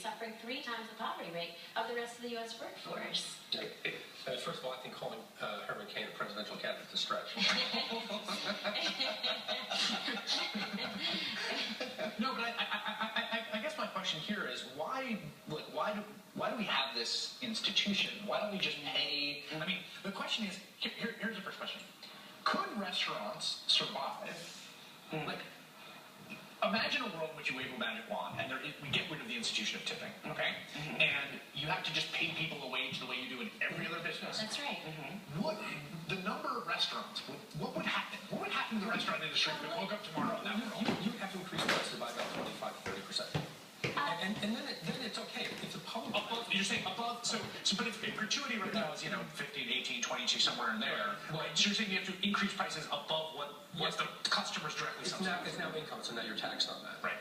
suffering 3 times the poverty rate of the rest of the U.S. workforce. First of all, I think calling Herman Cain a presidential candidate is a stretch. No, but I guess my question here is why do we have this institution? Why don't we just pay? I mean, the question is here's the first question: could restaurants survive? Like, imagine a world in which you wave a magic wand and we get rid of the institution of tipping, okay? And you have to just pay people a wage the way you do in every other business. That's right. The number of restaurants, what would happen? What would happen to the restaurant industry if we woke up tomorrow in that world? You would have to increase prices by about 25 to 30%. And then it's okay. It's a public. You're saying above, but if gratuity right now is, 15, 18, 22, somewhere in there, right? So you're saying you have to increase prices above what the customers directly subsidize. It's now income, so now you're taxed on that. Right.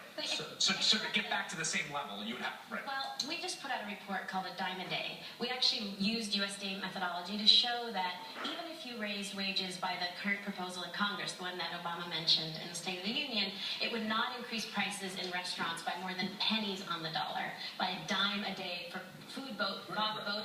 So to get back to the same level, you would have, right. Well, we just put out a report called A Dime a Day. We actually used USDA methodology to show that even if you raised wages by the current proposal in Congress, the one that Obama mentioned in the State of the Union, it would not increase prices in restaurants by more than pennies on the dollar, by a dime a day for food, both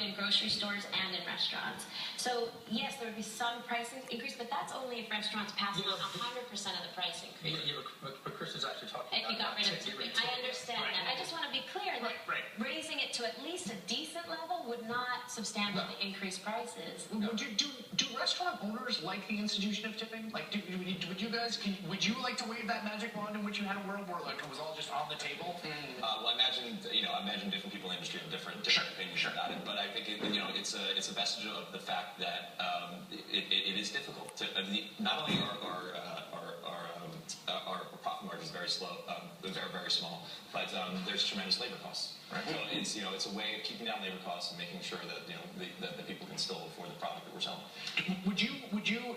in grocery stores and in restaurants. So yes, there would be some price increase, but that's only if restaurants pass on 100% of the price increase. But Chris is actually talking if about... you got rid of tipping. I understand that. I just want to be clear that raising it to at least a decent level would not substantially increase prices. Do restaurant owners like the institution of tipping? Like, would you like to wave that magic wand in which you had a world where it was all just on the table? Well, I imagine different people in the industry have different opinions about it, but I think it's a vestige of the fact that it is difficult to. Not only our profit margin is very slow, very small, but there's tremendous labor costs. Right. So it's a way of keeping down labor costs and making sure that the people can still afford the product that we're selling. Would you,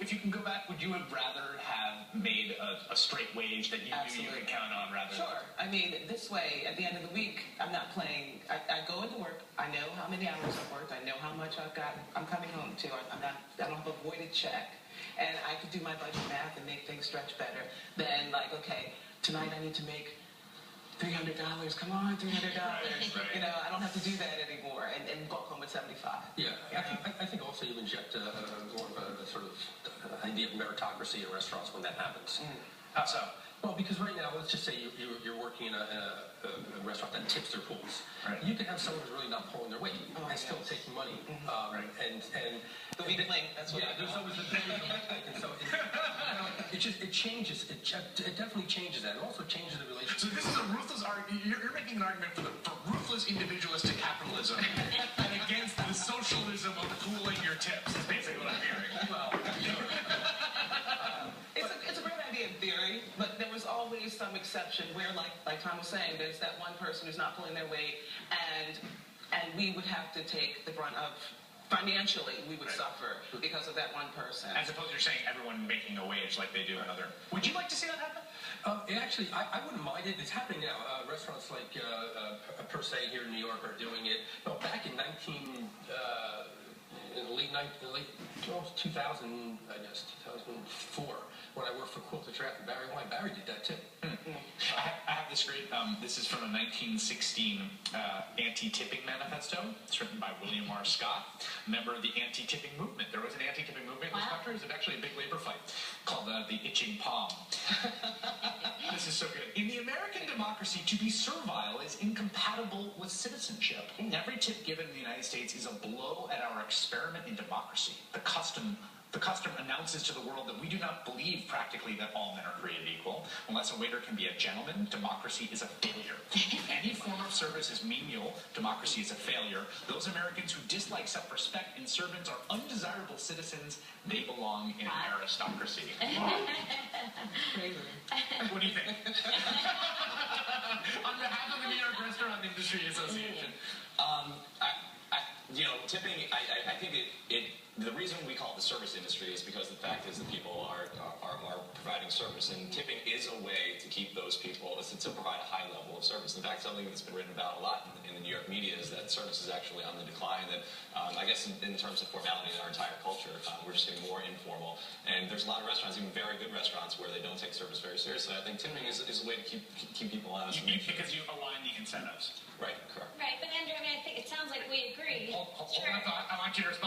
if you can go back, would you have rather have made a straight wage that you knew you could count on rather? Sure. I mean, this way, at the end of the week, I'm not playing. I go into work. I know how many hours I've worked. I know how much I've got. I'm coming home to. I don't have a voided check, and I could do my budget math and make things stretch better than okay, tonight I need to make $300. Come on, $300. Right. I don't have to do that anymore, and walk home with 75. Yeah, I think also you inject more of a sort of idea of meritocracy in restaurants when that happens. How so? Well, because right now, let's just say you're working in a restaurant that tips their pools. Right. You can have someone who's really not pulling their weight and still taking money. Right. And the weak link. That's what. Yeah, there's always a weak link, and so it changes. It definitely changes that. It also changes the relationship. So this is a ruthless argument. You're making an argument for ruthless individualistic capitalism and against the socialism of pooling your tips. Is basically what I'm hearing. Well, it's a great idea in theory, but there was always some exception where, like Tom was saying, there's that one person who's not pulling their weight, and we would have to take the brunt of. Financially, we would suffer because of that one person. As opposed to you're saying everyone making a wage like they do in other. Would you like to see that happen? Actually, I wouldn't mind it. It's happening now. Restaurants like Per Se here in New York are doing it. No, back in late 2000, I guess 2004, when I worked for Quilted Draft and Barry Wine. Barry did that too. I have this great. This is from a 1916 anti-tipping manifesto. It's written by William R. Scott, member of the anti-tipping movement. There was an anti-tipping movement in this country. It was actually a big labor fight called the Itching Palm. This is so good. In the American democracy, to be servile is incompatible with citizenship. Every tip given in the United States is a blow at our experiment in democracy. The custom announces to the world that we do not believe practically that all men are created equal. Unless a waiter can be a gentleman, democracy is a failure. If any form of service is menial, democracy is a failure. Those Americans who dislike self-respect in servants are undesirable citizens. They belong in an aristocracy. What do you think? On behalf of the New York Restaurant Industry Association. Tipping, I think it the reason we call it the service industry is because the fact is that people are providing service, and tipping is a way to keep those people, to provide a high level of service. In fact, something that's been written about a lot in the New York media is that service is actually on the decline, that I guess in terms of formality in our entire culture, we're just getting more informal. And there's a lot of restaurants, even very good restaurants, where they don't take service very seriously. I think tipping is a way to keep people honest. Because you align the incentives. Right, correct. Right, but Andrew, I mean, I think it sounds like we agree. Hold on, I want you to respond.